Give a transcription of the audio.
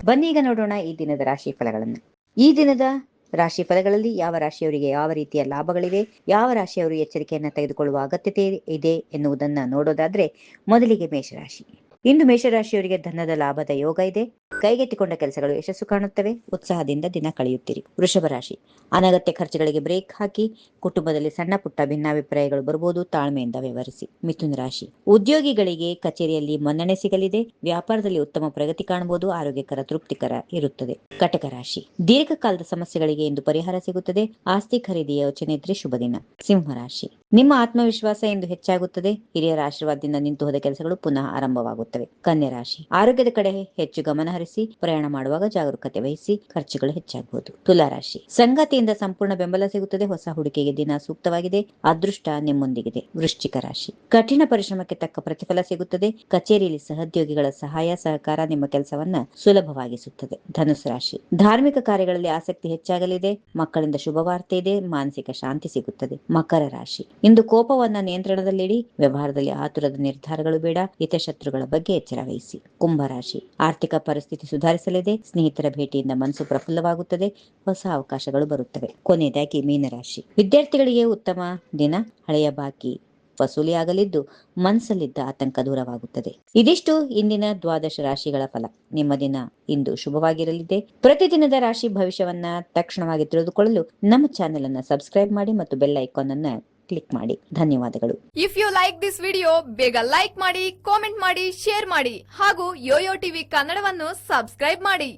ಬನ್ನಿ ಈಗ ನೋಡೋಣ ಈ ದಿನದ ರಾಶಿ ಫಲಗಳನ್ನು. ಈ ದಿನದ ರಾಶಿ ಫಲಗಳಲ್ಲಿ ಯಾವ ರಾಶಿಯವರಿಗೆ ಯಾವ ರೀತಿಯ ಲಾಭಗಳಿವೆ, ಯಾವ ರಾಶಿಯವರು ಎಚ್ಚರಿಕೆಯನ್ನು ತೆಗೆದುಕೊಳ್ಳುವ ಅಗತ್ಯತೆ ಇದೆ ಎನ್ನುವುದನ್ನ ನೋಡೋದಾದ್ರೆ, ಮೊದಲಿಗೆ ಮೇಷರಾಶಿ. ಇಂದು ಮೇಷರಾಶಿಯವರಿಗೆ ಧನದ ಲಾಭದ ಯೋಗ ಇದೆ. ಕೈಗೆತ್ತಿಕೊಂಡ ಕೆಲಸಗಳು ಯಶಸ್ಸು ಕಾಣುತ್ತವೆ. ಉತ್ಸಾಹದಿಂದ ದಿನ ಕಳೆಯುತ್ತೀರಿ. ವೃಷಭ ರಾಶಿ. ಅನಗತ್ಯ ಖರ್ಚುಗಳಿಗೆ ಬ್ರೇಕ್ ಹಾಕಿ. ಕುಟುಂಬದಲ್ಲಿ ಸಣ್ಣ ಪುಟ್ಟ ಭಿನ್ನಾಭಿಪ್ರಾಯಗಳು ಬರಬಹುದು, ತಾಳ್ಮೆಯಿಂದ ವ್ಯವಹರಿಸಿ. ಮಿಥುನ ರಾಶಿ. ಉದ್ಯೋಗಿಗಳಿಗೆ ಕಚೇರಿಯಲ್ಲಿ ಮನ್ನಣೆ ಸಿಗಲಿದೆ. ವ್ಯಾಪಾರದಲ್ಲಿ ಉತ್ತಮ ಪ್ರಗತಿ ಕಾಣಬಹುದು. ಆರೋಗ್ಯಕರ ತೃಪ್ತಿಕರ ಇರುತ್ತದೆ. ಕಟಕ ರಾಶಿ. ದೀರ್ಘಕಾಲದ ಸಮಸ್ಯೆಗಳಿಗೆ ಇಂದು ಪರಿಹಾರ ಸಿಗುತ್ತದೆ. ಆಸ್ತಿ ಖರೀದಿಯ ಯೋಚನೆ ಇದ್ರೆ ಶುಭ ದಿನ. ಸಿಂಹ ರಾಶಿ. ನಿಮ್ಮ ಆತ್ಮವಿಶ್ವಾಸ ಇಂದು ಹೆಚ್ಚಾಗುತ್ತದೆ. ಹಿರಿಯರ ಆಶೀರ್ವಾದದಿಂದ ನಿಂತು ಹೋದ ಕೆಲಸಗಳು ಪುನಃ ಆರಂಭವಾಗುತ್ತವೆ. ಕನ್ಯಾ ರಾಶಿ. ಆರೋಗ್ಯದ ಕಡೆ ಹೆಚ್ಚು ಗಮನ ಹರಿಸಿ. ಪ್ರಯಾಣ ಮಾಡುವಾಗ ಜಾಗರೂಕತೆ ವಹಿಸಿ. ಖರ್ಚುಗಳು ಹೆಚ್ಚಾಗಬಹುದು. ತುಲಾ ರಾಶಿ. ಸಂಗಾತಿಯಿಂದ ಸಂಪೂರ್ಣ ಬೆಂಬಲ ಸಿಗುತ್ತದೆ. ಹೊಸ ಹೂಡಿಕೆಗೆ ದಿನ ಸೂಕ್ತವಾಗಿದೆ. ಅದೃಷ್ಟ ನಿಮ್ಮೊಂದಿಗಿದೆ. ವೃಶ್ಚಿಕ ರಾಶಿ. ಕಠಿಣ ಪರಿಶ್ರಮಕ್ಕೆ ತಕ್ಕ ಪ್ರತಿಫಲ ಸಿಗುತ್ತದೆ. ಕಚೇರಿಯಲ್ಲಿ ಸಹೋದ್ಯೋಗಿಗಳ ಸಹಾಯ ಸಹಕಾರ ನಿಮ್ಮ ಕೆಲಸವನ್ನ ಸುಲಭವಾಗಿಸುತ್ತದೆ. ಧನುಸ್ ರಾಶಿ. ಧಾರ್ಮಿಕ ಕಾರ್ಯಗಳಲ್ಲಿ ಆಸಕ್ತಿ ಹೆಚ್ಚಾಗಲಿದೆ. ಮಕ್ಕಳಿಂದ ಶುಭವಾರ್ತೆ ಇದೆ. ಮಾನಸಿಕ ಶಾಂತಿ ಸಿಗುತ್ತದೆ. ಮಕರ ರಾಶಿ. ಇಂದು ಕೋಪವನ್ನ ನಿಯಂತ್ರಣದಲ್ಲಿಡಿ. ವ್ಯವಹಾರದಲ್ಲಿ ಆತುರದ ನಿರ್ಧಾರಗಳು ಬೇಡ. ಹಿತಶತ್ರುಗಳ ಬಗ್ಗೆ ಎಚ್ಚರ ವಹಿಸಿ. ಕುಂಭರಾಶಿ. ಆರ್ಥಿಕ ಪರಿಸ್ಥಿತಿ ಸುಧಾರಿಸಲಿದೆ. ಸ್ನೇಹಿತರ ಭೇಟಿಯಿಂದ ಮನಸ್ಸು ಪ್ರಫುಲ್ಲವಾಗುತ್ತದೆ. ಹೊಸ ಅವಕಾಶಗಳು ಬರುತ್ತವೆ. ಕೊನೆಯದಾಗಿ ಮೀನರಾಶಿ. ವಿದ್ಯಾರ್ಥಿಗಳಿಗೆ ಉತ್ತಮ ದಿನ. ಹಳೆಯ ಬಾಕಿ ವಸೂಲಿಯಾಗಲಿದ್ದು ಮನಸ್ಸಲ್ಲಿದ್ದ ಆತಂಕ ದೂರವಾಗುತ್ತದೆ. ಇದಿಷ್ಟು ಇಂದಿನ ದ್ವಾದಶ ರಾಶಿಗಳ ಫಲ. ನಿಮ್ಮ ದಿನ ಇಂದು ಶುಭವಾಗಿರಲಿದೆ. ಪ್ರತಿದಿನದ ರಾಶಿ ಭವಿಷ್ಯವನ್ನ ತಕ್ಷಣವಾಗಿ ತಿಳಿದುಕೊಳ್ಳಲು ನಮ್ಮ ಚಾನೆಲ್ ಅನ್ನು ಸಬ್ಸ್ಕ್ರೈಬ್ ಮಾಡಿ ಮತ್ತು ಬೆಲ್ ಐಕಾನ್ ಅನ್ನ ಕ್ಲಿಕ್ ಮಾಡಿ. ಧನ್ಯವಾದಗಳು. If you like this video, ಬೇಗ ಲೈಕ್ ಮಾಡಿ, ಕಾಮೆಂಟ್ ಮಾಡಿ, ಶೇರ್ ಮಾಡಿ ಹಾಗೂ ಯೋಯೋ ಟಿವಿ ಕನ್ನಡವನ್ನು ಸಬ್ಸ್ಕ್ರೈಬ್ ಮಾಡಿ.